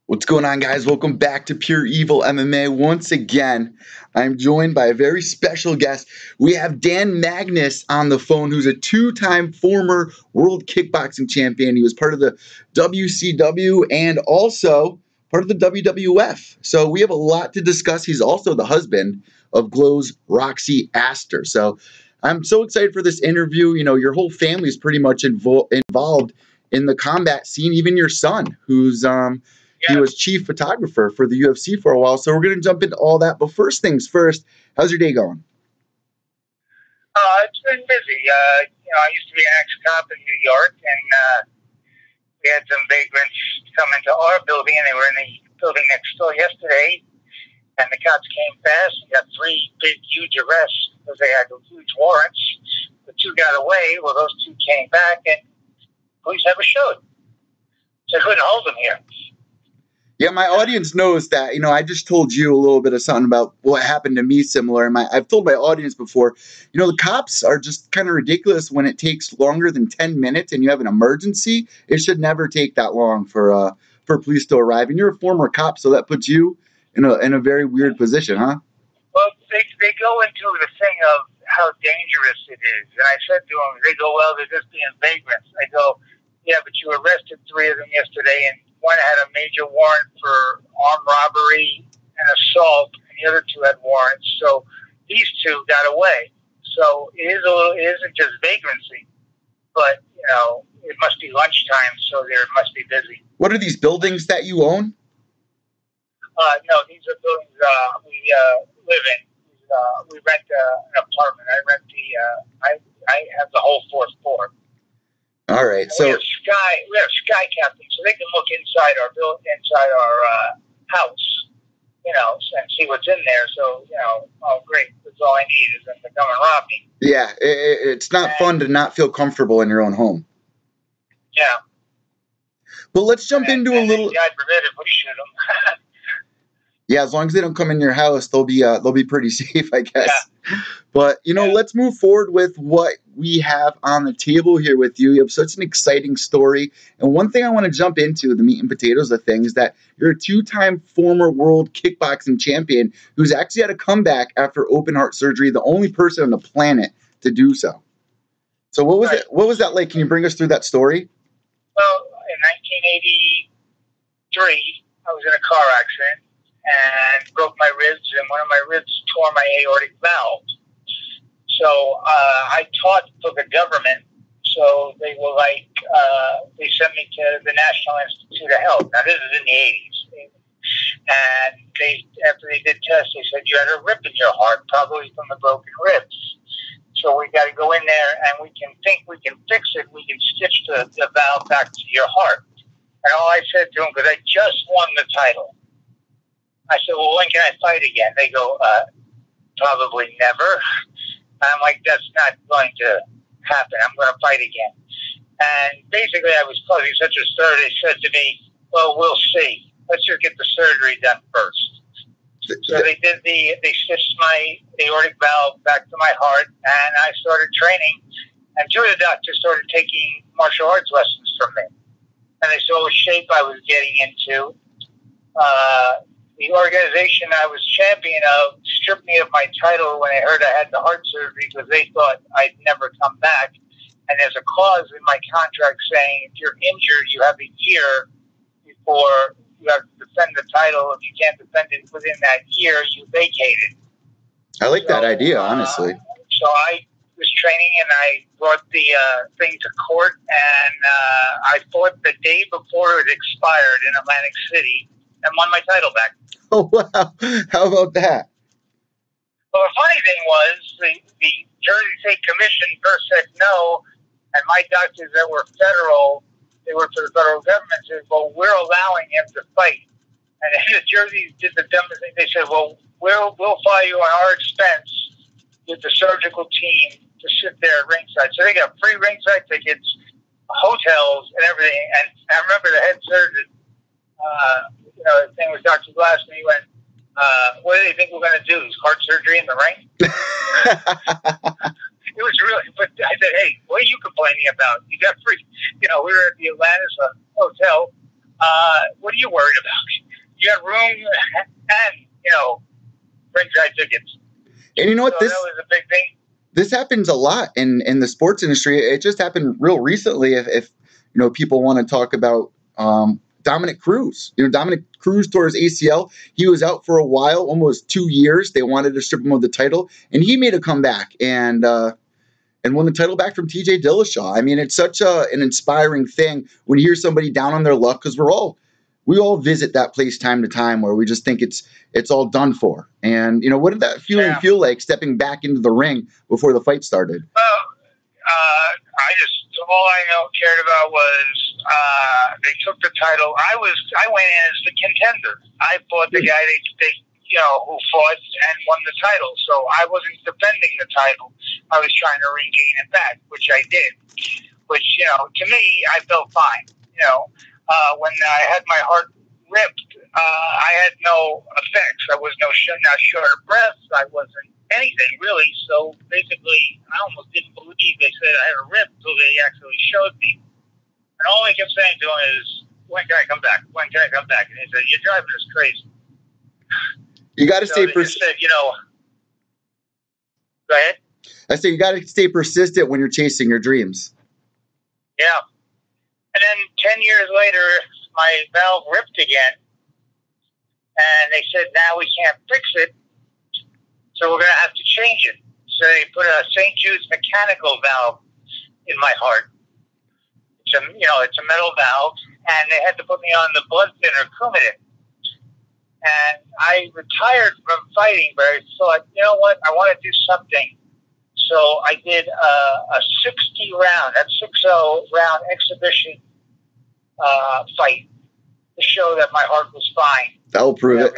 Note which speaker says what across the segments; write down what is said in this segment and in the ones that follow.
Speaker 1: What's going on, guys? Welcome back to Pure Evil MMA. Once again, I'm joined by a very special guest. We have Dan Magnus on the phone, who's a two-time former World Kickboxing Champion. He was part of the WCW and also part of the WWF. So we have a lot to discuss. He's also the husband of Glow's Roxy Astor. So I'm so excited for this interview. You know, your whole family is pretty much involved in the combat scene, even your son, who's he was chief photographer for the UFC for a while. So we're going to jump into all that. But first things first, how's your day going?
Speaker 2: It's been busy. I used to be an ex-cop in New York, and we had some vagrants come into our building, and they were in the building next door yesterday. And the cops came fast and got three big, huge arrests because they had huge warrants. The two got away. Well, those two came back, and police never showed. So I couldn't hold them here.
Speaker 1: Yeah, my audience knows that. You know, I just told you a little bit of something about what happened to me similar. And I've told my audience before, you know, the cops are just kind of ridiculous when it takes longer than 10 minutes and you have an emergency. It should never take that long for police to arrive. And you're a former cop, so that puts you in a very weird position, huh?
Speaker 2: Well, they go into the thing of how dangerous it is. And I said to them, they go, well, they're just being vagrants. I go, yeah, but you arrested three of them yesterday, and one had a major warrant for armed robbery and assault, and the other two had warrants. So these two got away. So it isn't just vagrancy, but you know, it must be lunchtime, so they must be busy.
Speaker 1: What are these buildings that you own?
Speaker 2: No, these are buildings we live in. We rent an apartment. I have the whole fourth floor.
Speaker 1: All right, so
Speaker 2: we have sky captains, so they can look inside our house, you know, and see what's in there. So, you know, oh great, that's all I need is them to come and rob me.
Speaker 1: Yeah, it's not fun to not feel comfortable in your own home.
Speaker 2: Yeah.
Speaker 1: But let's jump into a little.
Speaker 2: God forbid if we shoot them.
Speaker 1: Yeah, as long as they don't come in your house, they'll be pretty safe, I guess. Yeah. But, you know, let's move forward with what we have on the table here with you. You have such an exciting story. And one thing I want to jump into, the meat and potatoes of things, is that you're a two-time former world kickboxing champion who's actually had a comeback after open heart surgery, the only person on the planet to do so. So what was it? What was that like? Can you bring us through that story?
Speaker 2: Well, in 1983, I was in a car accident and broke my ribs, and one of my ribs tore my aortic valve. So I taught for the government, so they were like, they sent me to the National Institute of Health. Now, this is in the 80s. And after they did tests, they said, you had a rip in your heart, probably from the broken ribs. So we got to go in there, and we can fix it. We can stitch the valve back to your heart. And all I said to them, because I just won the title, I said, well, when can I fight again? They go, probably never. I'm like, that's not going to happen. I'm going to fight again. And basically, I was causing such a stir. They said to me, well, we'll see. Let's just get the surgery done first. So they stitched my aortic valve back to my heart, and I started training. And two of the doctors started taking martial arts lessons from me. And they saw the shape I was getting into. The organization I was champion of stripped me of my title when they heard I had the heart surgery because they thought I'd never come back. And there's a clause in my contract saying if you're injured, you have a year before you have to defend the title. If you can't defend it within that year, you vacate it.
Speaker 1: I like that idea, honestly.
Speaker 2: So I was training, and I brought the thing to court, and I fought the day before it expired in Atlantic City and won my title back.
Speaker 1: Oh, wow. How about that?
Speaker 2: Well, the funny thing was the Jersey State Commission first said no, and my doctors that were federal, they worked for the federal government, said, well, we're allowing him to fight. And the Jersey did the dumbest thing. They said, well, we'll fly you on our expense with the surgical team to sit there at ringside. So they got free ringside tickets, hotels, and everything. And I remember the head surgeon, his name was Dr. Glass, and he went, what do they think we're going to do? Heart surgery in the ring? It was really, but I said, hey, what are you complaining about? You got free, we were at the Atlantis Hotel. what are you worried about? You got room and, ringside tickets.
Speaker 1: And you know what?
Speaker 2: So that was a big thing.
Speaker 1: This happens a lot in the sports industry. It just happened real recently. If people want to talk about Dominic Cruz. Dominic Cruz tore his ACL. He was out for a while, almost 2 years. They wanted to strip him of the title, and he made a comeback and won the title back from TJ Dillashaw. I mean, it's such an inspiring thing when you hear somebody down on their luck, because we all visit that place time to time where we just think it's all done for. And what did that feeling feel like, stepping back into the ring before the fight started?
Speaker 2: Well, all I cared about was they took the title. I went in as the contender. I fought the guy who fought and won the title. So I wasn't defending the title. I was trying to regain it back, which I did. Which, to me, I felt fine. When I had my heart ripped, I had no effects. I was not short of breath. I wasn't anything, really. So basically, I almost didn't believe they said I had a rip until they actually showed me. And all I kept saying to him is, when can I come back? When can I come back? And he said, you're driving us crazy.
Speaker 1: You got to stay persistent.
Speaker 2: Go ahead.
Speaker 1: I say you got to stay persistent when you're chasing your dreams.
Speaker 2: Yeah. And then 10 years later, my valve ripped again. And they said, now we can't fix it. So we're going to have to change it. So they put a St. Jude's mechanical valve in my heart. It's a metal valve. And they had to put me on the blood thinner, Coumadin. And I retired from fighting, but I thought, you know what? I want to do something. So I did a 60-round exhibition fight to show that my heart was fine.
Speaker 1: That'll prove it.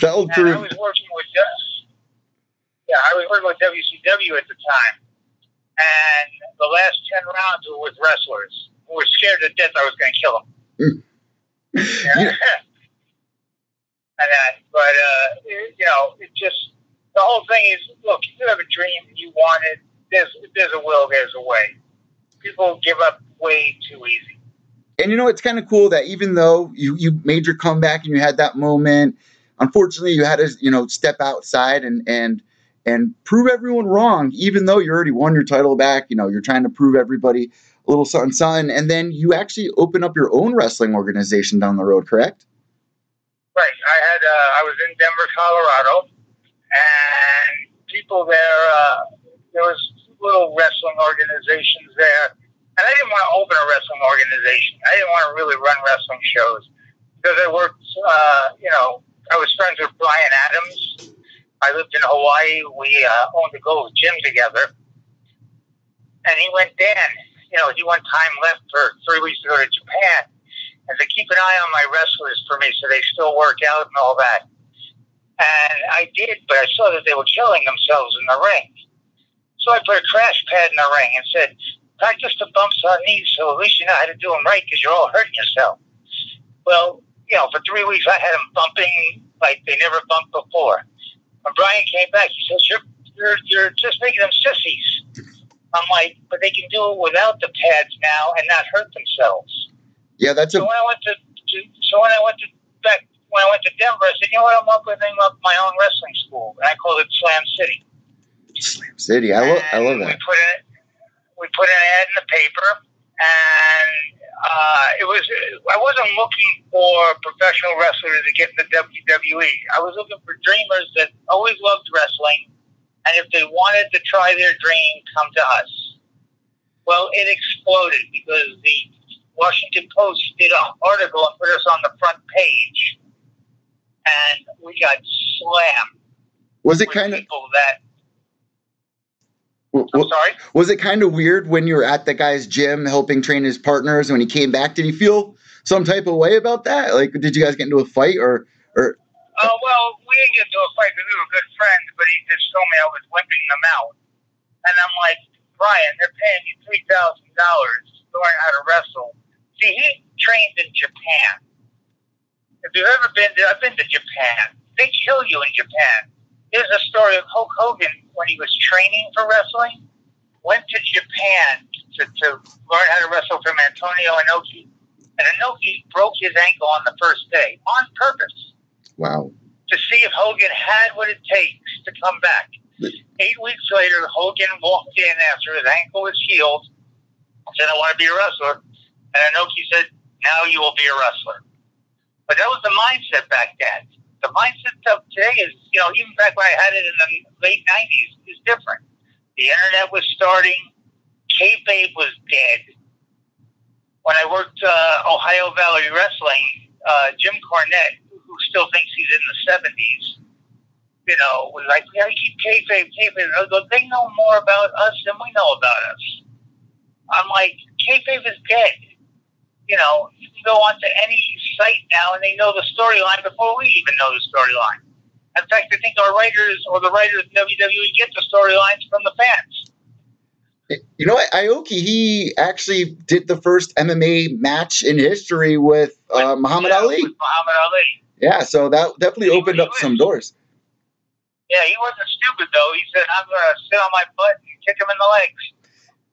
Speaker 1: That'll prove it.
Speaker 2: I was working with WCW at the time. And the last 10 rounds were with wrestlers who were scared to death I was going to kill them.
Speaker 1: Yeah.
Speaker 2: It just, the whole thing is, look, if you have a dream and you want it, there's a will, there's a way. People give up way too easy.
Speaker 1: And it's kind of cool that even though you made your comeback and you had that moment, unfortunately you had to, step outside and prove everyone wrong, even though you already won your title back. You're trying to prove everybody a little something, something. And then you actually open up your own wrestling organization down the road, correct?
Speaker 2: Right. I was in Denver, Colorado, and people there, there was little wrestling organizations there. And I didn't want to open a wrestling organization. I didn't want to really run wrestling shows because I worked, I was friends with Brian Adams. I lived in Hawaii. We owned a Gold's Gym together. And he went, Dan, he won time left for 3 weeks to go to Japan. And to keep an eye on my wrestlers for me so they still work out and all that. And I did, but I saw that they were killing themselves in the ring. So I put a crash pad in the ring and said, practice the bumps on knees so at least you know how to do them right because you're all hurting yourself. Well, for 3 weeks I had them bumping like they never bumped before. When Brian came back, he says, you're just making them sissies. I'm like, but they can do it without the pads now and not hurt themselves.
Speaker 1: Yeah, that's
Speaker 2: when I went to Denver, I said, you know what, I'm opening up my own wrestling school, and I called it Slam City.
Speaker 1: Slam City, I love that.
Speaker 2: We put an ad in the paper, and I wasn't looking for professional wrestlers to get in the WWE. I was looking for dreamers that always loved wrestling, and if they wanted to try their dream, come to us. Well, it exploded because the Washington Post did an article and put us on the front page, and we got slammed.
Speaker 1: Was it kind of
Speaker 2: people that? I'm sorry?
Speaker 1: Was it kind of weird when you were at the guy's gym helping train his partners? When he came back, did he feel some type of way about that? Like, did you guys get into a fight or?
Speaker 2: Well, we didn't get into a fight because we were good friends, but he just told me I was whipping them out, and I'm like, Brian, they're paying you $3,000 to learn how to wrestle. See, he trained in Japan. If you've ever been there, I've been to Japan. They kill you in Japan. There's a story of Hulk Hogan when he was training for wrestling, went to Japan to learn how to wrestle from Antonio Inoki. And Inoki broke his ankle on the first day on purpose.
Speaker 1: Wow.
Speaker 2: To see if Hogan had what it takes to come back. 8 weeks later, Hogan walked in after his ankle was healed, said, I want to be a wrestler. And Inoki said, now you will be a wrestler. But that was the mindset back then. The mindset of today is, even back when I had it in the late 90s, is different. The internet was starting. Kayfabe was dead. When I worked Ohio Valley Wrestling, Jim Cornette, who still thinks he's in the 70s, was like, we got to keep kayfabe. I go, they know more about us than we know about us. I'm like, kayfabe is dead. You can go onto any site now and they know the storyline before we even know the storyline. In fact, I think our writers or the writers of WWE get the storylines from the fans.
Speaker 1: You know what? Aoki, he actually did the first MMA match in history with Muhammad Ali.
Speaker 2: With Muhammad Ali.
Speaker 1: Yeah, so that definitely opened up some doors.
Speaker 2: Yeah, he wasn't stupid, though. He said, I'm going to sit on my butt and kick him in the legs.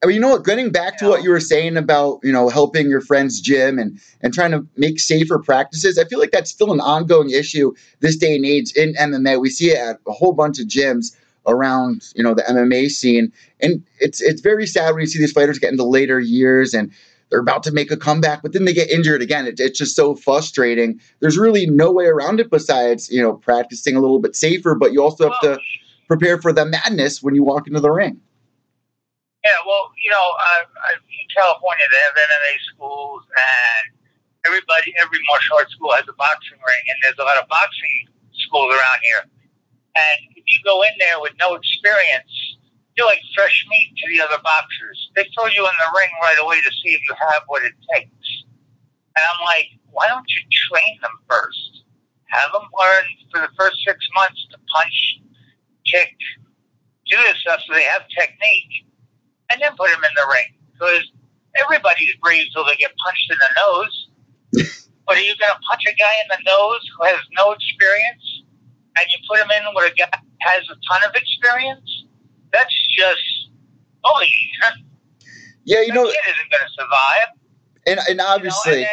Speaker 1: I mean, getting back to what you were saying about, helping your friend's gym and trying to make safer practices, I feel like that's still an ongoing issue this day and age in MMA. We see it at a whole bunch of gyms around, the MMA scene. And it's very sad when you see these fighters get into later years and they're about to make a comeback, but then they get injured again. It's just so frustrating. There's really no way around it besides, practicing a little bit safer, but you also have to prepare for the madness when you walk into the ring.
Speaker 2: Yeah, well, in California, they have MMA schools, and every martial arts school has a boxing ring, and there's a lot of boxing schools around here. And if you go in there with no experience, you're like fresh meat to the other boxers. They throw you in the ring right away to see if you have what it takes. And I'm like, why don't you train them first? Have them learn for the first 6 months to punch, kick, do this stuff so they have technique. And then put him in the ring. Because everybody's brave till they get punched in the nose. But are you going to punch a guy in the nose who has no experience? And you put him in with a guy who has a ton of experience? That's just bullying.
Speaker 1: Yeah,
Speaker 2: that kid isn't going to survive.
Speaker 1: And obviously...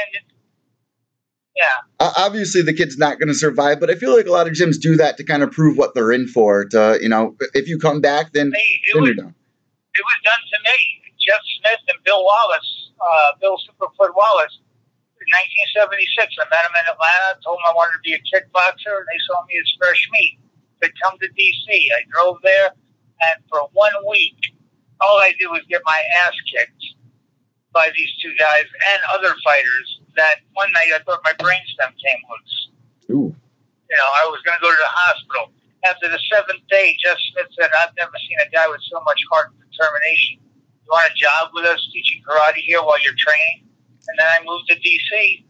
Speaker 2: Yeah.
Speaker 1: Obviously, the kid's not going to survive, but I feel like a lot of gyms do that to kind of prove what they're in for. If you come back, then you're done.
Speaker 2: It was done to me. Jeff Smith and Bill Wallace, Bill Superfoot Wallace, in 1976. I met him in Atlanta, told him I wanted to be a kickboxer, and they saw me as fresh meat. They come to D.C. I drove there, and for 1 week, all I did was get my ass kicked by these two guys and other fighters that one night I thought my brainstem came loose.
Speaker 1: Ooh.
Speaker 2: I was going to go to the hospital. After the 7th day, Jeff Smith said, I've never seen a guy with so much heart and determination. You want a job with us teaching karate here while you're training? And then I moved to D.C.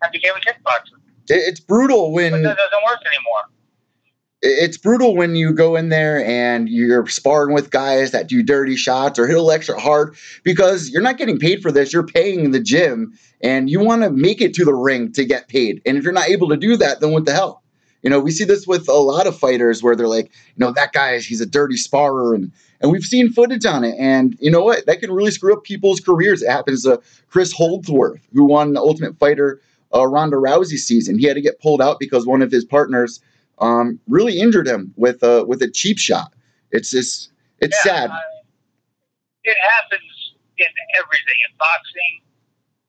Speaker 2: and became a kickboxer.
Speaker 1: It's brutal when...
Speaker 2: But that doesn't work anymore.
Speaker 1: It's brutal when you go in there and you're sparring with guys that do dirty shots or hit a little extra hard because you're not getting paid for this. You're paying the gym, and you want to make it to the ring to get paid. And if you're not able to do that, then what the hell? We see this with a lot of fighters where they're like, that guy, he's a dirty sparrer. And we've seen footage on it. And you know what? That can really screw up people's careers. It happens to Chris Holdsworth, who won the Ultimate Fighter Ronda Rousey season. He had to get pulled out because one of his partners really injured him with a cheap shot. It's sad.
Speaker 2: It happens in everything, in boxing,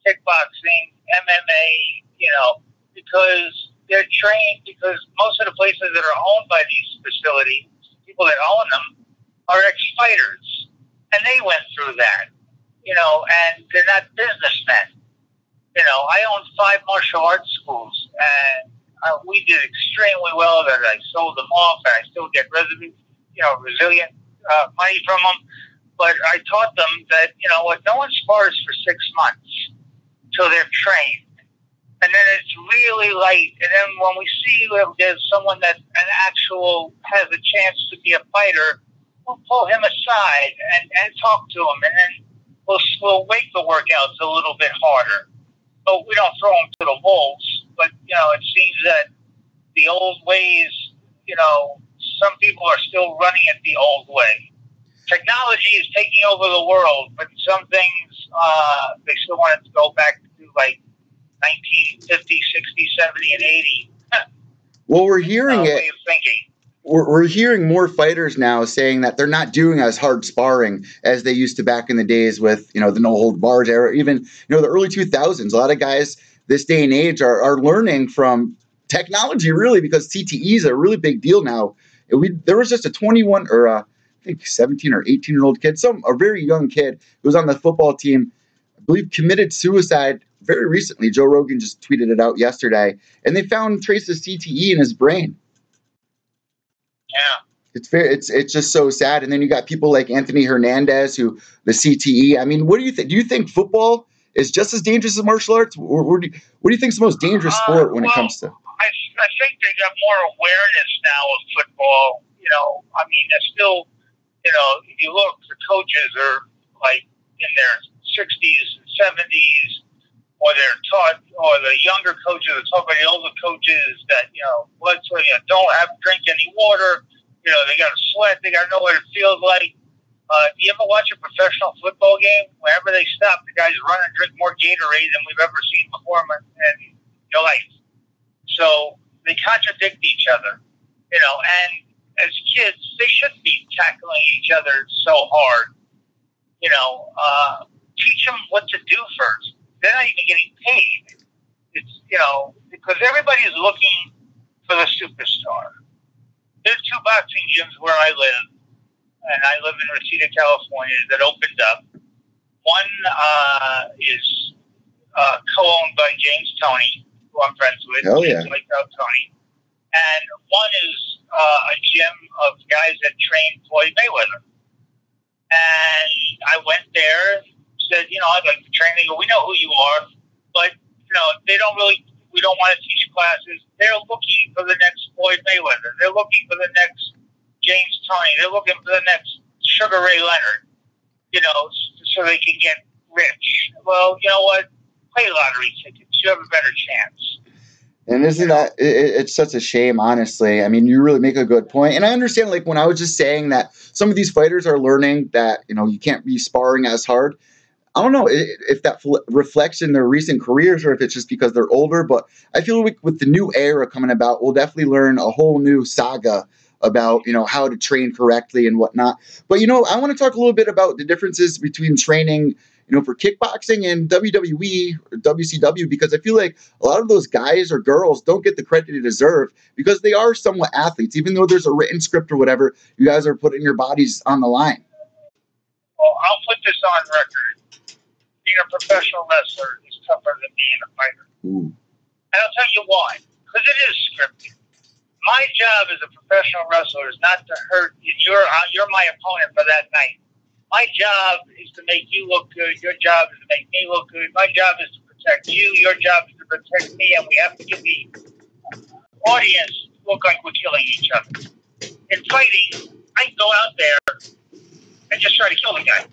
Speaker 2: kickboxing, MMA, because they're trained, because most of the places that are owned by these facilities, people that own them, are ex-fighters. And they went through that, and they're not businessmen. I owned 5 martial arts schools, and we did extremely well that I sold them off, and I still get resilient money from them. But I taught them that, no one spars for 6 months till they're trained. And then it's really light. And then when we see if there's someone that has a chance to be a fighter, we'll pull him aside and talk to him. And then we'll make the workouts a little bit harder. But we don't throw them to the wolves. But, it seems that the old ways, some people are still running it the old way. Technology is taking over the world, but some things they still want it to go back to, like, 1950, 60, 70, and 80.
Speaker 1: Well, we're hearing
Speaker 2: way of thinking.
Speaker 1: We're hearing more fighters now saying that they're not doing as hard sparring as they used to back in the days with, the no hold bars era, even, the early 2000s. A lot of guys this day and age are learning from technology, really, because CTE is a really big deal now. There was just a 21 or I think 17 or 18-year-old kid, a very young kid who was on the football team, I believe committed suicide very recently. Joe Rogan just tweeted it out yesterday, and they found traces of CTE in his brain.
Speaker 2: Yeah.
Speaker 1: It's just so sad. And then you got people like Anthony Hernandez, who the CTE. I mean, what do you think? Do you think football is just as dangerous as martial arts? What do you think is the most dangerous sport when it comes to?
Speaker 2: I think they got more awareness now of football. I mean, there's still, if you look, the coaches are like in their 60s and 70s, or they're taught, or the younger coaches are taught by the older coaches that, don't drink any water. They got to sweat. They got to know what it feels like. You ever watch a professional football game? Whenever they stop, the guys run and drink more Gatorade than we've ever seen before in your life. So they contradict each other, and as kids, they shouldn't be tackling each other so hard. Teach them what to do first. They're not even getting paid. It's, because everybody is looking for the superstar. There's 2 boxing gyms where I live, and I live in Reseda, California, that opened up. One is co-owned by James Toney, who I'm friends with.
Speaker 1: Hell yeah.
Speaker 2: Like Tony. And one is a gym of guys that train Floyd Mayweather. And I went there, said, I'd like to train. They go, we know who you are, but, we don't want to teach classes. They're looking for the next Floyd Mayweather. They're looking for the next James Toney. They're looking for the next Sugar Ray Leonard, so they can get rich. Well, you know what? Play lottery tickets. You have a better chance.
Speaker 1: And isn't that, it's such a shame, honestly. I mean, you really make a good point. And I understand, like, when I was just saying that some of these fighters are learning that, you can't be sparring as hard. I don't know if that reflects in their recent careers or if it's just because they're older, but I feel like with the new era coming about, we'll definitely learn a whole new saga about, how to train correctly and whatnot. But, I want to talk a little bit about the differences between training, for kickboxing and WWE or WCW, because I feel like a lot of those guys or girls don't get the credit they deserve because they are somewhat athletes. Even though there's a written script or whatever, you guys are putting your bodies on the line.
Speaker 2: Well, I'll put this on record. Being a professional wrestler is tougher than being a fighter.
Speaker 1: Ooh.
Speaker 2: And I'll tell you why. Because it is scripted. My job as a professional wrestler is not to hurt you. You're my opponent for that night. My job is to make you look good. Your job is to make me look good. My job is to protect you. Your job is to protect me. And we have to get the audience look like we're killing each other. In fighting, I can go out there and just try to kill the guy.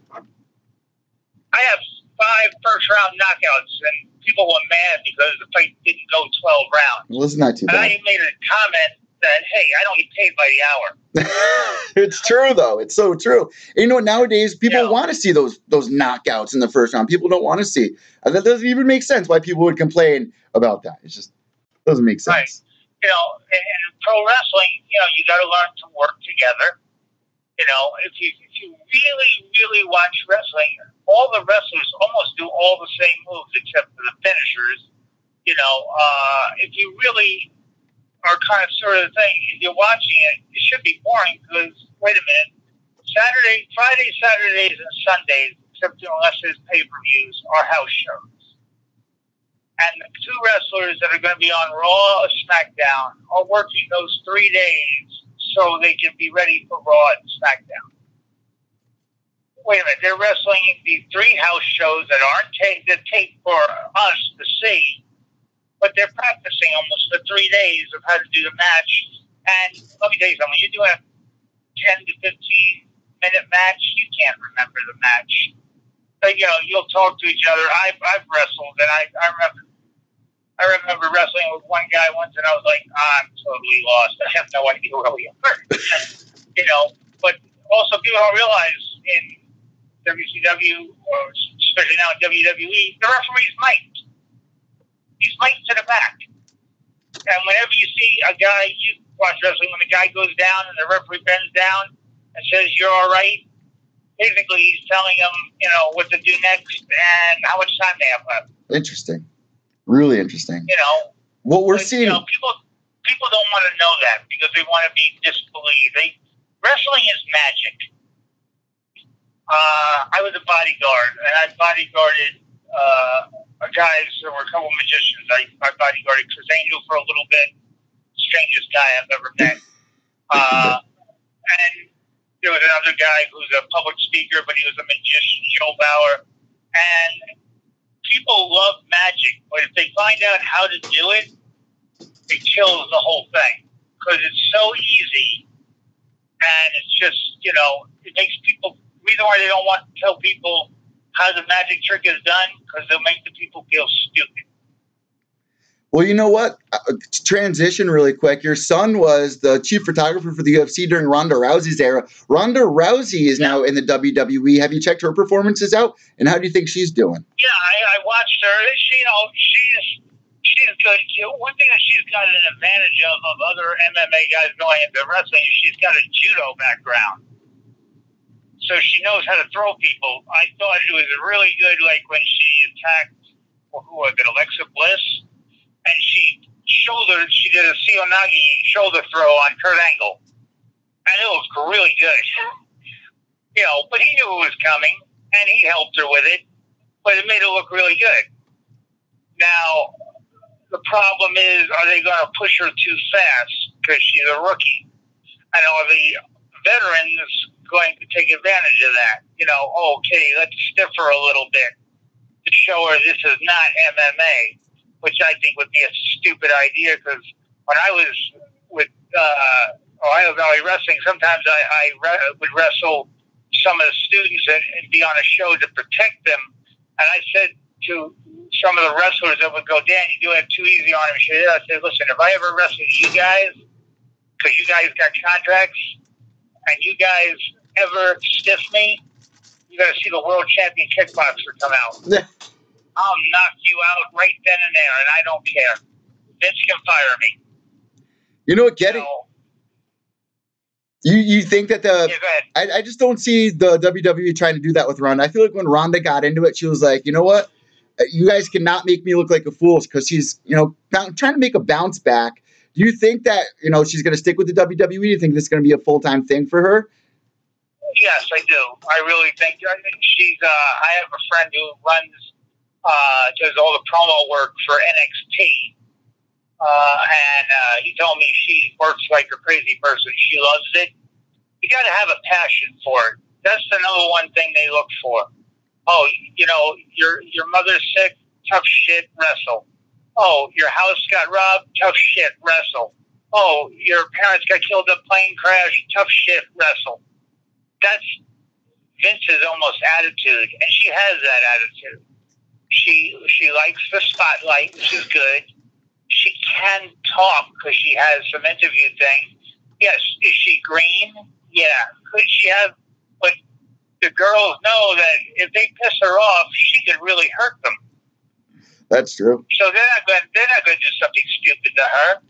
Speaker 2: I have 5 first-round knockouts, and people were mad because the fight didn't go 12 rounds.
Speaker 1: Well, it's not too bad.
Speaker 2: And I made a comment that, hey, I don't get paid by the hour.
Speaker 1: It's true, though. It's so true. And, nowadays, people want to see those knockouts in the first round. People don't want to see. And that doesn't even make sense why people would complain about that. It just doesn't make sense.
Speaker 2: Right. In pro wrestling, you got to learn to work together. If you really, really watch wrestling, all the wrestlers almost do all the same moves except for the finishers. If you really are kind of sort of the thing, if you're watching it, it should be boring because, wait a minute, Fridays, Saturdays, and Sundays, except unless there's pay-per-views, are house shows. And the 2 wrestlers that are going to be on Raw or SmackDown are working those 3 days so they can be ready for Raw and SmackDown. Wait a minute, they're wrestling these 3 house shows that aren't taped for us to see, but they're practicing almost for 3 days of how to do the match. And let me tell you something, when you're doing a 10 to 15-minute match, you can't remember the match. But, you'll talk to each other. I've wrestled, and I remember wrestling with one guy once, and I was like, I'm totally lost. I have no idea where we are. But also people don't realize in WCW, or especially now in WWE, the referee's mic'd. He's right to the back. And whenever you see a guy, you watch wrestling, when the guy goes down and the referee bends down and says, "You're all right," basically he's telling him, what to do next and how much time they have left.
Speaker 1: Interesting. Really interesting. What we're seeing.
Speaker 2: People don't want to know that because they want to be disbelieved. Wrestling is magic. I was a bodyguard, and I bodyguarded guys. There were a couple of magicians. I bodyguarded Chris Angel for a little bit. Strangest guy I've ever met. And there was another guy who's a public speaker, but he was a magician, Joe Bauer. And people love magic, but if they find out how to do it, it kills the whole thing because it's so easy. And it's just, it makes people, the reason why they don't want to tell people how the magic trick is done, because they'll make the people feel stupid.
Speaker 1: Well, you know what? Transition really quick. Your son was the chief photographer for the UFC during Ronda Rousey's era. Ronda Rousey is now in the WWE. Have you checked her performances out? And how do you think she's doing?
Speaker 2: Yeah, I watched her. She's good. One thing that she's got an advantage of other MMA guys going into wrestling is she's got a judo background. So she knows how to throw people. I thought it was really good, like when she attacked, who was it, Alexa Bliss? And she did a Seonagi shoulder throw on Kurt Angle. And it was really good. But he knew it was coming, and he helped her with it. But it made it look really good. Now, the problem is, are they going to push her too fast because she's a rookie? And are the veterans going to take advantage of that? Okay, let's stiff her a little bit to show her this is not MMA, which I think would be a stupid idea because when I was with Ohio Valley Wrestling, sometimes I would wrestle some of the students and be on a show to protect them. And I said to some of the wrestlers that would go, "Dan, you do it too easy on him." I said, "Listen, if I ever wrestle you guys, because you guys got contracts, and you guys ever stiff me, you're going to see the world champion kickboxer come out. I'll knock you out right then and there, and I don't care. Vince can fire me."
Speaker 1: You know what, You think that
Speaker 2: Yeah, go ahead.
Speaker 1: I just don't see the WWE trying to do that with Ronda. I feel like when Ronda got into it, she was like, you know what? You guys cannot make me look like a fool because she's, trying to make a bounce back. Do you think that, she's going to stick with the WWE? Do you think this is going to be a full-time thing for her?
Speaker 2: Yes, I do. I really think she's, I have a friend who does all the promo work for NXT. And he told me she works like a crazy person. She loves it. You got to have a passion for it. That's the number one thing they look for. Oh, your mother's sick, tough shit, wrestle. Oh, your house got robbed, tough shit, wrestle. Oh, your parents got killed in a plane crash, tough shit, wrestle. That's Vince's almost attitude, and she has that attitude. She likes the spotlight, which is good. She can talk because she has some interview thing. Yes, is she green? Yeah. Could she have? But the girls know that if they piss her off, she could really hurt them.
Speaker 1: That's true.
Speaker 2: So they're not going to do something stupid to her.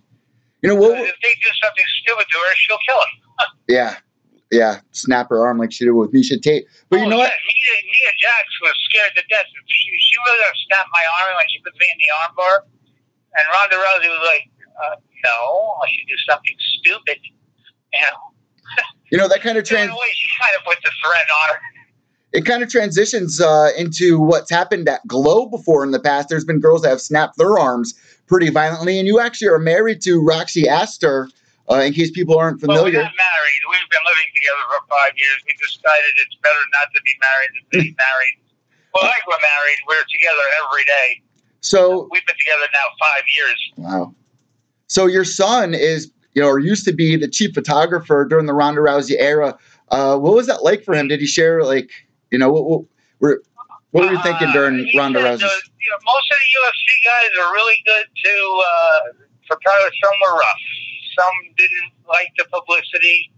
Speaker 2: If they do something stupid to her, she'll kill them.
Speaker 1: Yeah. Snap her arm like she did with Misha Tate. But you know what?
Speaker 2: Nia Jax was scared to death. She really snapped my arm when she put me in the armbar. And Ronda Rousey was like, no, I should do something stupid.
Speaker 1: That kind of
Speaker 2: she kind of put the threat on her.
Speaker 1: It kind of transitions into what's happened at Glow before in the past. There's been girls that have snapped their arms pretty violently, and you actually are married to Roxy Astor, in case people aren't familiar.
Speaker 2: Well, we're not married. We've been living together for 5 years. We decided it's better not to be married than to be married. Well, like we're married. We're together every day.
Speaker 1: So
Speaker 2: we've been together now 5 years.
Speaker 1: Wow. So your son is, or used to be the chief photographer during the Ronda Rousey era. What was that like for him? Did he share, what were you thinking during Ronda Rousey?
Speaker 2: Most of the UFC guys are really good to photograph. Some were rough. Some didn't like the publicity.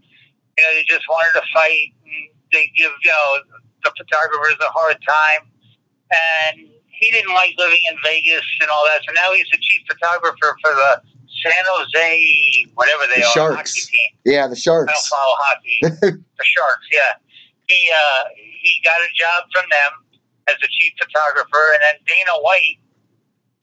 Speaker 2: They just wanted to fight. And they give the photographers a hard time. And he didn't like living in Vegas and all that. So now he's the chief photographer for the San Jose, whatever they are,
Speaker 1: Sharks.
Speaker 2: hockey team.
Speaker 1: Yeah, the Sharks.
Speaker 2: I don't follow hockey. The Sharks, yeah. He got a job from them as the chief photographer, and then Dana White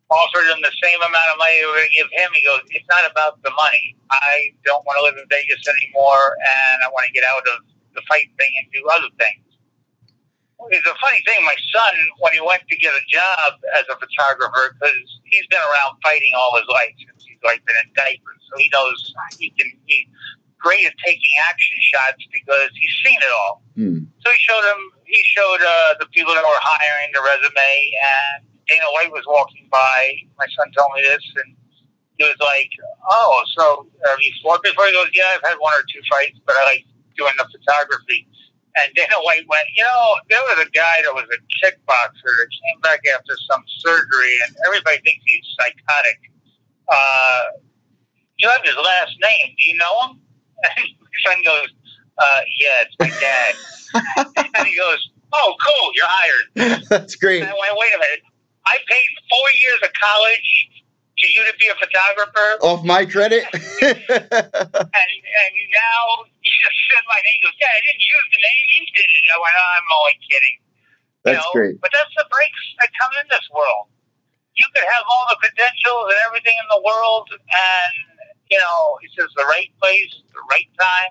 Speaker 2: offered him the same amount of money they were going to give him. He goes, it's not about the money. I don't want to live in Vegas anymore, and I want to get out of the fight thing and do other things. It's a funny thing. My son, when he went to get a job as a photographer, because he's been around fighting all his life since he's like been in diapers, so he knows he's great at taking action shots because he's seen it all. So he showed the people that were hiring the resume, and Dana White was walking by. My son told me this, and he was like, "Oh, so have you fought before?" He goes, "Yeah, I've had one or two fights, but I like doing the photography." And Dana White went, there was a guy that was a kickboxer that came back after some surgery, and everybody thinks he's psychotic. You have his last name. Do you know him? And my son goes, yeah, it's my dad. And he goes, oh, cool, you're hired.
Speaker 1: That's great.
Speaker 2: And I went, wait a minute. I paid 4 years of college to you to be a photographer?
Speaker 1: Off my credit?
Speaker 2: and now you just said my name. He goes, yeah, I didn't use the name. You did it. I went, oh, I'm only kidding.
Speaker 1: That's great.
Speaker 2: But that's the breaks that come in this world. You could have all the credentials and everything in the world, and, it's just the right place, the right time.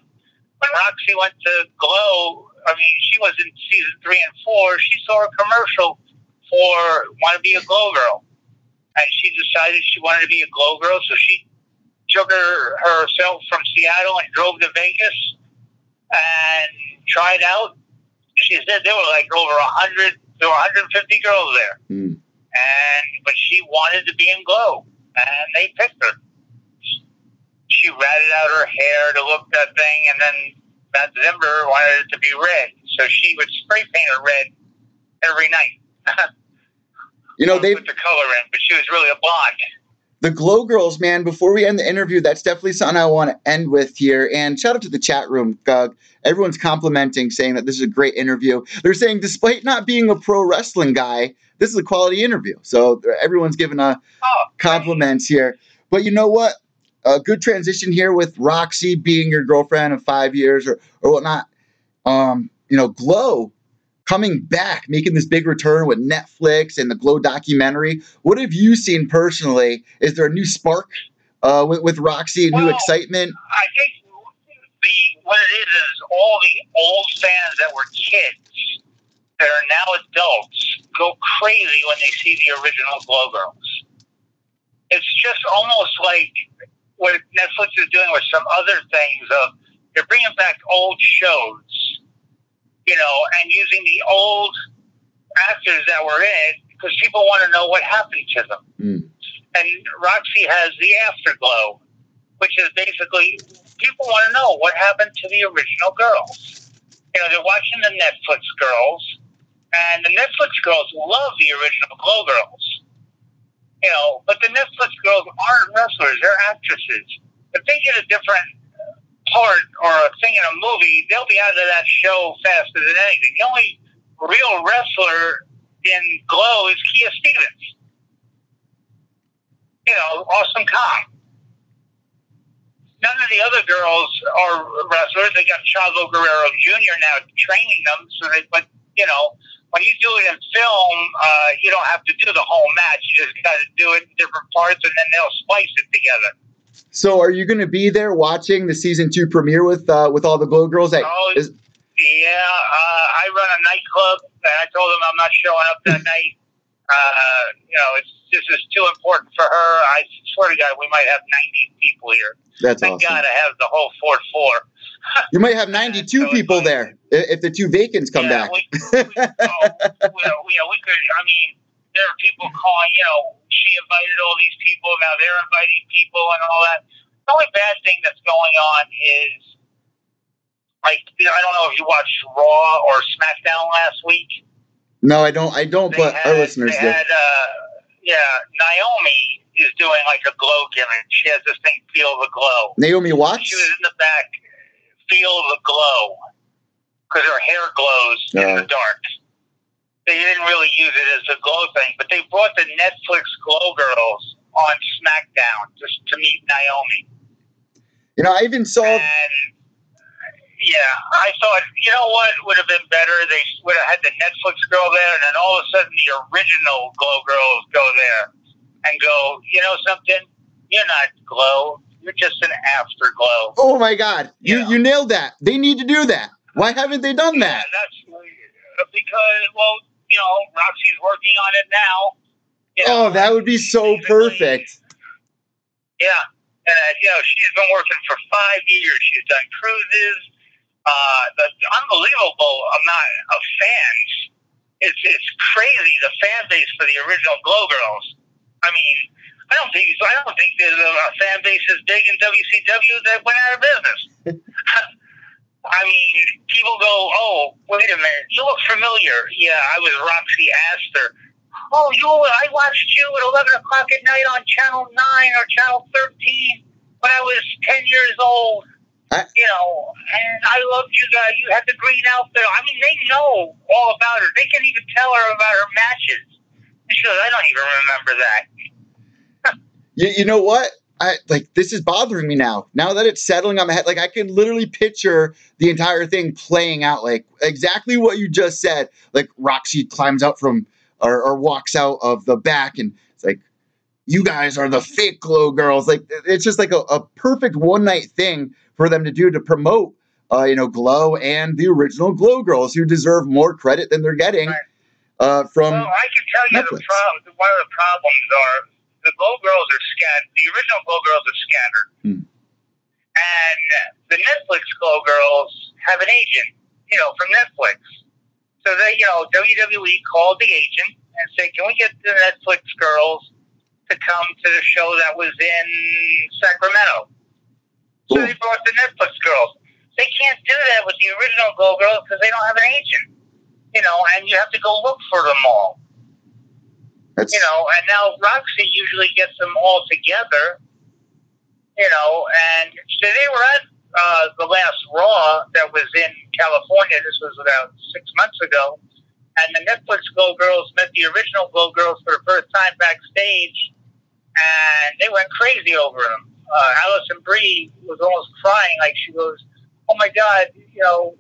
Speaker 2: When Roxy went to Glow, she was in season 3 and 4. She saw a commercial for Want to Be a Glow Girl. And she decided she wanted to be a Glow Girl, so she took herself from Seattle and drove to Vegas and tried out. She said there were like over 100, there were 150 girls there. But she wanted to be in Glow, and they picked her. She ratted out her hair to look that thing, and then Matt Zimmer wanted it to be red, so she would spray paint her red every night. They put the color in, but she was really a blonde.
Speaker 1: The Glow Girls, man, before we end the interview, that's definitely something I want to end with here. And shout out to the chat room. Everyone's complimenting, saying that this is a great interview. They're saying, despite not being a pro wrestling guy, this is a quality interview. So everyone's giving compliments here. But you know what? A good transition here with Roxy being your girlfriend of 5 years or whatnot. Glow coming back, making this big return with Netflix and the Glow documentary. What have you seen personally? Is there a new spark with Roxy, new excitement?
Speaker 2: I think what it is all the old fans that were kids that are now adults go crazy when they see the original Glow Girls. It's just almost like what Netflix is doing with some other things of they're bringing back old shows, and using the old actors that were in it because people want to know what happened to them. And Roxy has the Afterglow, which is basically people want to know what happened to the original girls. They're watching the Netflix girls, and the Netflix girls love the original Glow Girls. But the Netflix girls aren't wrestlers; they're actresses. If they get a different part or a thing in a movie, they'll be out of that show faster than anything. The only real wrestler in Glow is Kia Stevens. Awesome Kong. None of the other girls are wrestlers. They got Chavo Guerrero Jr. now training them. When you do it in film, you don't have to do the whole match. You just got to do it in different parts, and then they'll splice it together. So,
Speaker 1: are you going to be there watching the season 2 premiere with all the Glow Girls?
Speaker 2: Yeah, I run a nightclub, and I told them I'm not showing up that night. This is too important for her. I swear to God, we might have 90 people here.
Speaker 1: That's
Speaker 2: Thank
Speaker 1: awesome.
Speaker 2: God I have the whole 4th floor.
Speaker 1: You might have 92 people there if the 2 vacants come back.
Speaker 2: We could. There are people calling. She invited all these people. Now they're inviting people and all that. The only bad thing that's going on is, I don't know if you watched Raw or SmackDown last week.
Speaker 1: No, I don't. But our listeners do.
Speaker 2: Naomi is doing like a glow gimmick. She has this thing, Feel the Glow.
Speaker 1: Naomi Watts?
Speaker 2: She was in the back, Feel the Glow, because her hair glows in the dark. they didn't really use it as a glow thing, but they brought the Netflix Glow Girls on SmackDown just to meet Naomi.
Speaker 1: You know, I even saw.
Speaker 2: And yeah, I thought, you know what would have been better? They would have had the Netflix girl there, and then all of a sudden the original Glow Girls go there and go, you know something? You're not Glow. You're just an afterglow.
Speaker 1: Oh my God, you nailed that. They need to do that. Why haven't they done that?
Speaker 2: Yeah, that's because, well, you know, Roxy's working on it now. You know,
Speaker 1: oh, that would be so perfect.
Speaker 2: Yeah, and you know, she's been working for 5 years. She's done cruises. The unbelievable amount of fans. It's crazy, the fan base for the original Glow Girls. I mean, I don't think there's a fan base as big in WCW that went out of business. I mean, people go, oh, wait a minute, you look familiar. Yeah, I was Roxy Astor. Oh, I watched you at 11 o'clock at night on Channel 9 or Channel 13 when I was 10 years old. You know, and I loved you guys. You had the green outfit. I mean, they know all about her. They can even tell her about her matches. And she goes, I don't even remember that.
Speaker 1: You know what? This is bothering me now. Now that it's settling on my head, like I can literally picture the entire thing playing out, like exactly what you just said. Like Roxy climbs out from or walks out of the back, and it's like, you guys are the fake Glow Girls. Like it's just like a perfect one night thing for them to do to promote, you know, Glow and the original Glow Girls, who deserve more credit than they're getting from.
Speaker 2: Well, I can tell you
Speaker 1: Netflix.
Speaker 2: one of the problems are the Glow Girls are scattered. The original Glow Girls are scattered, and the Netflix Glow Girls have an agent, you know, from Netflix. So they, you know, WWE called the agent and said, "Can we get the Netflix girls to come to the show that was in Sacramento?" So they brought the Netflix girls. They can't do that with the original Glow Girls because they don't have an agent, you know, and you have to go look for them all. You know, and now Roxy usually gets them all together, you know, and so they were at the last Raw that was in California. This was about 6 months ago. And the Netflix Glow Girls met the original Glow Girls for the first time backstage, and they went crazy over them. Allison Brie was almost crying. Like, she goes, oh my God, you know,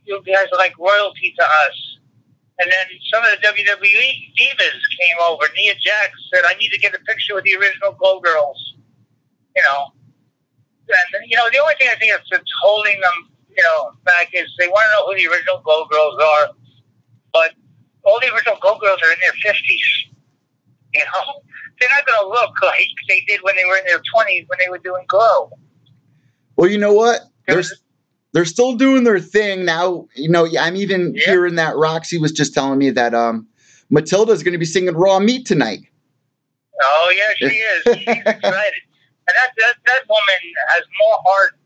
Speaker 2: you guys are like royalty to us. And then some of the WWE divas came over. Nia Jax said, I need to get a picture with the original Glow Girls. You know, and, you know, the only thing I think that's holding them, you know, back is they want to know who the original Glow Girls are. But all the original Glow Girls are in their 50s. You know? They're not going to look like they did when they were in their 20s when they were doing Glow.
Speaker 1: Well, you know what? They're still doing their thing now. You know, I'm even hearing that Roxy was just telling me that Matilda's going to be singing Raw Meat tonight.
Speaker 2: Oh, yeah, she is. She's excited. And that woman has more heart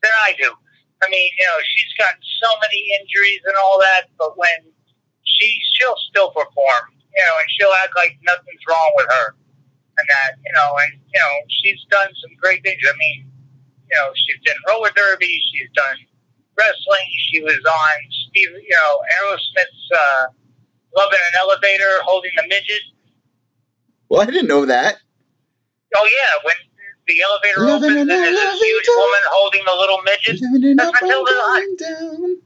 Speaker 2: than I do. I mean, you know, she's got so many injuries and all that, but when she'll still perform, you know, and she'll act like nothing's wrong with her. And that, you know, she's done some great things. I mean, you know, she's done roller derby, she's done wrestling, she was on Aerosmith's Love in an Elevator holding the midget.
Speaker 1: Well, I didn't know that.
Speaker 2: Oh, yeah, when the elevator opens and there's this huge woman holding the little midget. That's Matilda Hunt.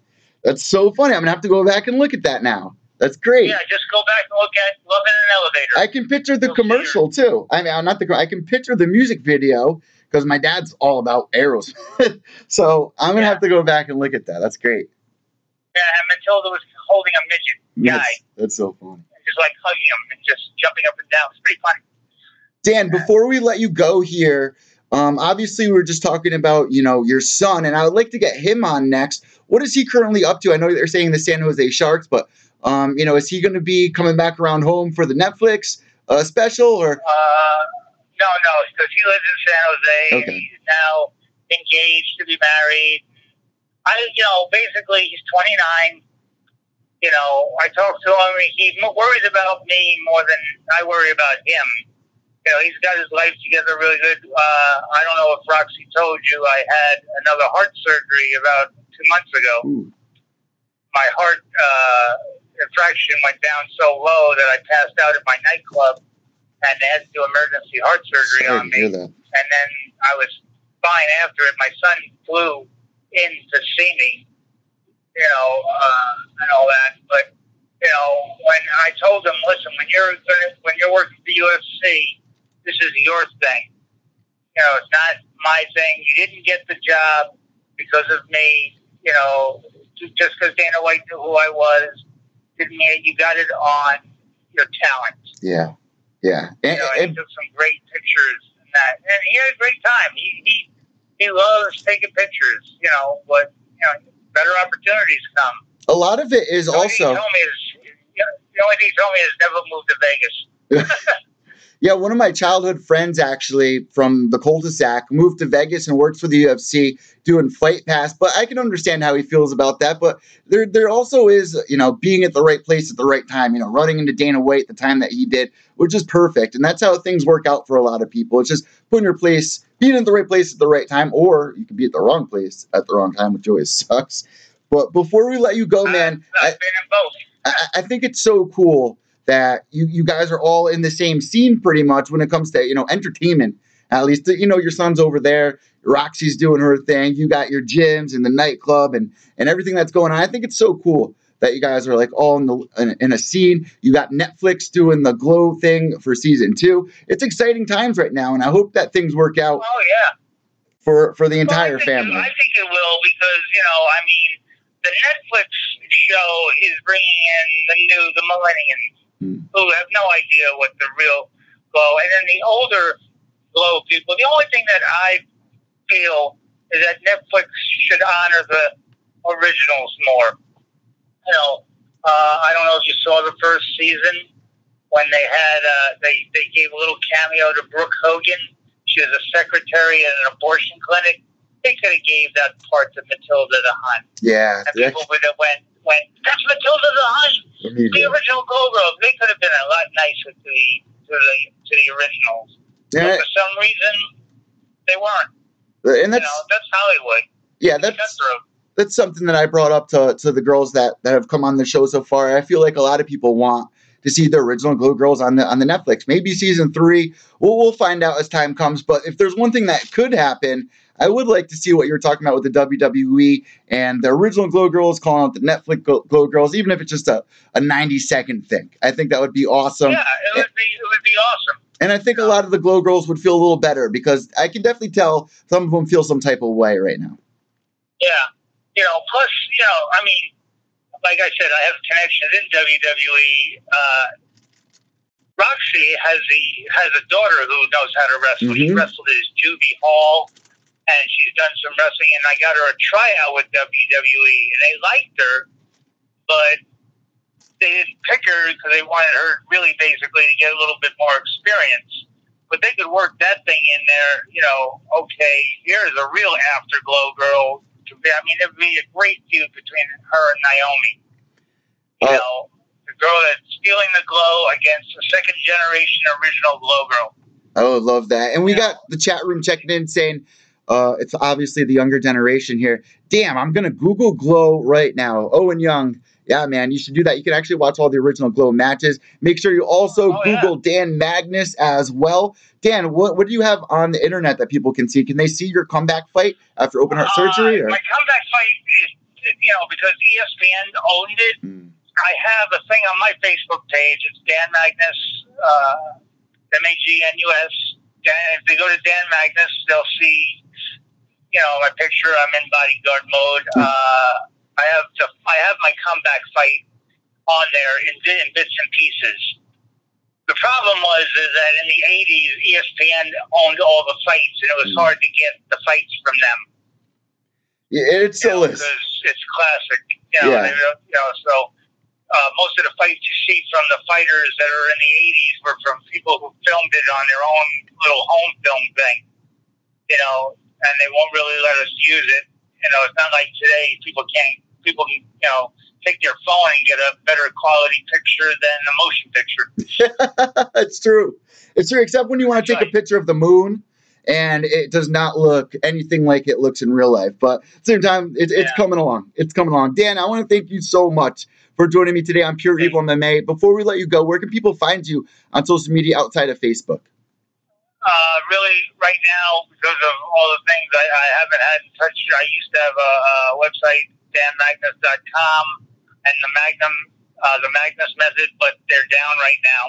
Speaker 1: That's so funny. I'm going to have to go back and look at that now. That's great.
Speaker 2: Yeah, just go back and look at Love in an Elevator.
Speaker 1: I can picture the commercial, too. I mean, I can picture the music video because my dad's all about Aerosmith. So I'm going to have to go back and look at that. That's great.
Speaker 2: Yeah, and Matilda was holding a midget guy.
Speaker 1: That's so funny.
Speaker 2: Just like hugging him and just jumping up and down. It's pretty funny.
Speaker 1: Dan, before we let you go here, obviously we were just talking about, you know, your son, and I would like to get him on next. What is he currently up to? I know they're saying the San Jose Sharks, but, you know, is he going to be coming back around home for the Netflix special? Or
Speaker 2: No, because he lives in San Jose.
Speaker 1: Okay.
Speaker 2: He's now engaged to be married. Basically, he's 29. You know, I talk to him. He worries about me more than I worry about him. You know, he's got his life together really good. I don't know if Roxy told you I had another heart surgery about 2 months ago.
Speaker 1: Ooh.
Speaker 2: My heart fraction went down so low that I passed out at my nightclub, and they had to do emergency heart surgery on me. And then I was fine after it. My son flew in to see me, and all that. But when I told him, listen, when you're working for UFC, this is your thing. It's not my thing. You didn't get the job because of me. Just because Dana White knew who I was, didn't mean you got it on your talent.
Speaker 1: Yeah.
Speaker 2: He took some great pictures and that, and he had a great time. He loves taking pictures. But better opportunities come.
Speaker 1: A lot of it is also.
Speaker 2: The only thing he told me is never move to Vegas.
Speaker 1: Yeah, one of my childhood friends actually from the cul-de-sac moved to Vegas and worked for the UFC doing Fight Pass. But I can understand how he feels about that. But there also is, being at the right place at the right time, running into Dana White the time that he did, which is perfect. And that's how things work out for a lot of people. It's just being in the right place at the right time, or you could be at the wrong place at the wrong time, which always sucks. But before we let you go, man,
Speaker 2: I've been in both.
Speaker 1: I think it's so cool that you guys are all in the same scene pretty much when it comes to, entertainment. At least, your son's over there. Roxy's doing her thing. You got your gyms and the nightclub and everything that's going on. I think it's so cool that you guys are like all in a scene. You got Netflix doing the Glow thing for season 2. It's exciting times right now, and I hope that things work out.
Speaker 2: Oh, yeah.
Speaker 1: For the entire family.
Speaker 2: I think it will because, the Netflix show is bringing in the millennials who have no idea what the real Glow, and then the older Glow people. The only thing that I feel is that Netflix should honor the originals more. I don't know if you saw the first season when they had they gave a little cameo to Brooke Hogan. She was a secretary at an abortion clinic. They could have gave that part to Matilda the Hun.
Speaker 1: Yeah.
Speaker 2: And people would have went, that's Matilda the Hun. The original Glow Girls. They could have been a lot nicer to the originals.
Speaker 1: Yeah.
Speaker 2: But for some reason, they weren't.
Speaker 1: And
Speaker 2: that's Hollywood.
Speaker 1: Yeah, that's something that I brought up to the girls that have come on the show so far. I feel like a lot of people want to see the original Glow Girls on the Netflix. Maybe season 3. We'll find out as time comes. But if there's one thing that could happen, I would like to see what you're talking about with the WWE and the original Glow Girls calling out the Netflix Glow Girls, even if it's just a 90-second thing. I think that would be awesome.
Speaker 2: Yeah, it would be awesome.
Speaker 1: And I think a lot of the Glow Girls would feel a little better because I can definitely tell some of them feel some type of way right now.
Speaker 2: Yeah. Plus, like I said, I have connections in WWE. Roxy has a daughter who knows how to wrestle.
Speaker 1: Mm-hmm.
Speaker 2: She wrestled at Juby Hall, and she's done some wrestling, and I got her a tryout with WWE, and they liked her, but they didn't pick her because they wanted her really basically to get a little bit more experience. But they could work that thing in there, okay, here's a real afterglow girl. It would be a great feud between her and Naomi. The girl that's stealing the glow against the second generation original Glow Girl.
Speaker 1: I would love that. And we got the chat room checking in saying it's obviously the younger generation here. Damn, I'm going to Google Glow right now. Owen Young. Yeah, man, you should do that. You can actually watch all the original Glow matches. Make sure you also Google Dan Magnus as well. Dan, what do you have on the internet that people can see? Can they see your comeback fight after open heart surgery? Or?
Speaker 2: My comeback fight is, because ESPN owned it, I have a thing on my Facebook page. It's Dan Magnus, MAGNUS. If they go to Dan Magnus, they'll see, my picture. I'm in bodyguard mode. I have my comeback fight on there in bits and pieces. The problem is that in the 80s, ESPN owned all the fights, and it was hard to get the fights from them.
Speaker 1: Yeah, it still is.
Speaker 2: Because it's classic. So most of the fights you see from the fighters that are in the 80s were from people who filmed it on their own little home film thing. And they won't really let us use it. It's not like today people can take their phone and get a better quality picture than a motion picture.
Speaker 1: It's true. It's true, except when you want to take a picture of the moon and it does not look anything like it looks in real life. But at the same time, it's coming along. It's coming along. Dan, I want to thank you so much for joining me today on Pure Evil MMA. Before we let you go, where can people find you on social media outside of Facebook?
Speaker 2: Really, right now, because of all the things I haven't had in touch. I used to have a website, danmagnus.com, and the Magnus method, but they're down right now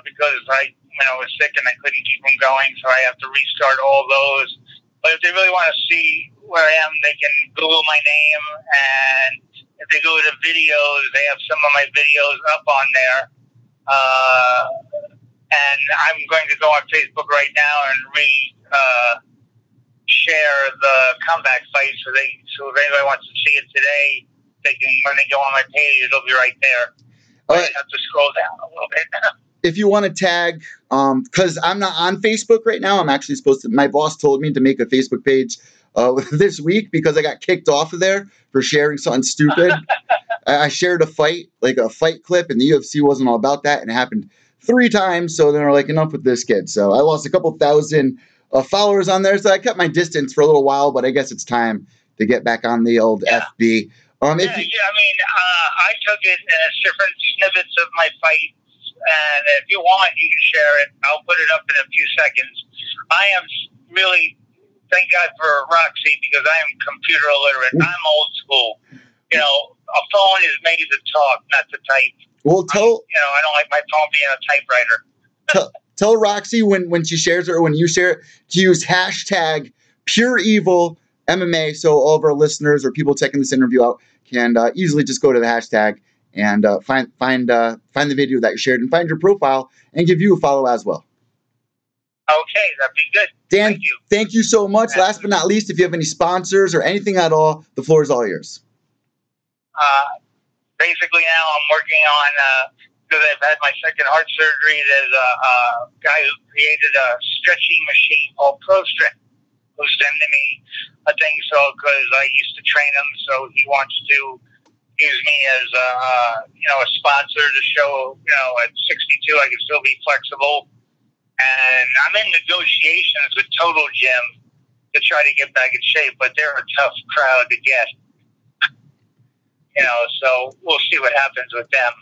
Speaker 2: because I was sick and I couldn't keep them going, so I have to restart all those. But if they really want to see where I am, they can Google my name, and if they go to videos, they have some of my videos up on there. And I'm going to go on Facebook right now and share the comeback fight, so if anybody wants to see it today, they can. When they go on my page, it'll be right there. I have to scroll down a little bit.
Speaker 1: If you want to tag, because I'm not on Facebook right now, I'm actually supposed to. My boss told me to make a Facebook page this week because I got kicked off of there for sharing something stupid. I shared a fight clip, and the UFC wasn't all about that, and it happened 3 times. So then they're like, enough with this kid. So I lost a couple thousand followers on there. So I kept my distance for a little while, but I guess it's time to get back on the old FB.
Speaker 2: I took it as different snippets of my fights, and if you want, you can share it. I'll put it up in a few seconds. I am really, thank God for Roxy, because I am computer illiterate. I'm old school. A phone is made to talk, not to type.
Speaker 1: Well, I
Speaker 2: don't like my phone being a typewriter.
Speaker 1: Tell Roxy when she shares it or when you share it to use hashtag Pure Evil MMA, so all of our listeners or people checking this interview out can easily just go to the hashtag and find the video that you shared and find your profile and give you a follow as well.
Speaker 2: Okay, that'd be good.
Speaker 1: Dan, thank you so much. Last but not least, if you have any sponsors or anything at all, the floor is all yours.
Speaker 2: Basically now I'm working on, because I've had my second heart surgery, there's a guy who created a stretching machine called ProStrength who's sending me a thing, because I used to train him, so he wants to use me as a sponsor to show, at 62 I can still be flexible. And I'm in negotiations with Total Gym to try to get back in shape, but they're a tough crowd to get. So we'll see what happens with them.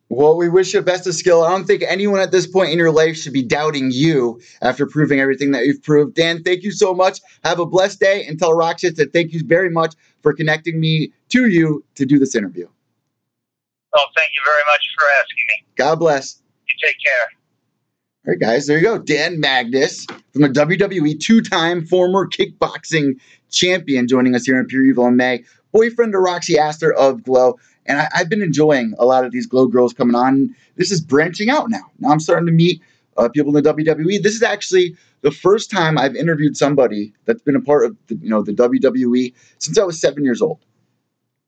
Speaker 1: Well, we wish you best of skill. I don't think anyone at this point in your life should be doubting you after proving everything that you've proved. Dan, thank you so much. Have a blessed day, and tell Roxy that thank you very much for connecting me to you to do this interview.
Speaker 2: Well, thank you very much for asking me.
Speaker 1: God bless.
Speaker 2: You take care.
Speaker 1: All right, guys, there you go. Dan Magnus from the WWE, 2-time former kickboxing champion, joining us here in Pure Evil MMA. Boyfriend to Roxy Astor of Glow. And I've been enjoying a lot of these Glow girls coming on. This is branching out now. Now I'm starting to meet people in the WWE. This is actually the first time I've interviewed somebody that's been a part of the WWE since I was 7 years old.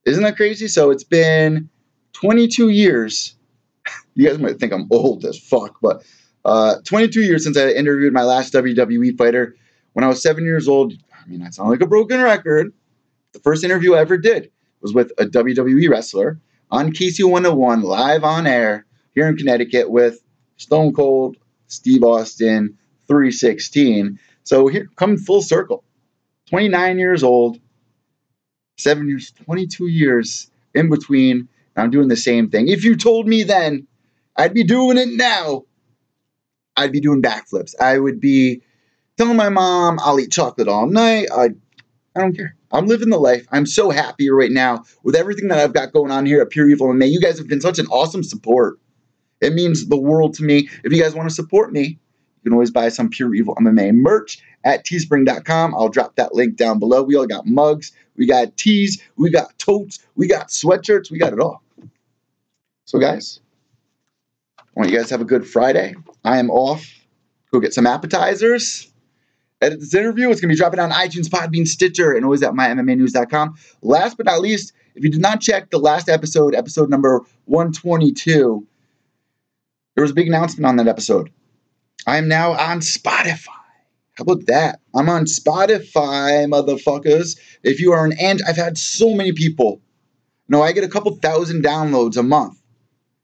Speaker 1: Isn't that crazy? So it's been 22 years. You guys might think I'm old as fuck, but 22 years since I interviewed my last WWE fighter. When I was 7 years old, I mean, I sound like a broken record. The first interview I ever did was with a WWE wrestler on KC101 live on air here in Connecticut with Stone Cold Steve Austin 316. So here, coming full circle. 29 years old, 7 years, 22 years in between. I'm doing the same thing. If you told me then I'd be doing it now, I'd be doing backflips. I would be telling my mom I'll eat chocolate all night. I don't care. I'm living the life. I'm so happy right now with everything that I've got going on here at Pure Evil MMA. You guys have been such an awesome support. It means the world to me. If you guys want to support me, you can always buy some Pure Evil MMA merch at teespring.com. I'll drop that link down below. We all got mugs. We got tees. We got totes. We got sweatshirts. We got it all. So, guys, I want you guys to have a good Friday. I am off. Go get some appetizers. Edit this interview. It's going to be dropping on iTunes, Podbean, Stitcher, and always at mymmanews.com. Last but not least, if you did not check the last episode, episode number 122, there was a big announcement on that episode. I am now on Spotify. How about that? I'm on Spotify, motherfuckers. If you are I've had so many people. No, I get a couple thousand downloads a month.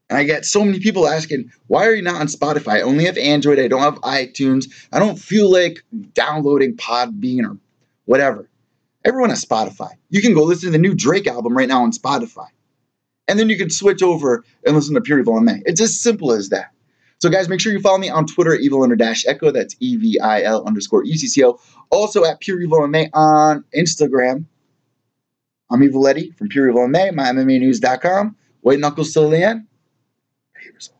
Speaker 1: And I get so many people asking, why are you not on Spotify? I only have Android. I don't have iTunes. I don't feel like downloading Podbean or whatever. Everyone has Spotify. You can go listen to the new Drake album right now on Spotify. And then you can switch over and listen to Pure Evil MMA. It's as simple as that. So guys, make sure you follow me on Twitter at evil_echo. That's EVIL_ECCO. Also at Pure Evil MMA on Instagram. I'm Evil Eddie from Pure Evil MMA, mymmanews.com. White knuckles till the end. Behave yourself.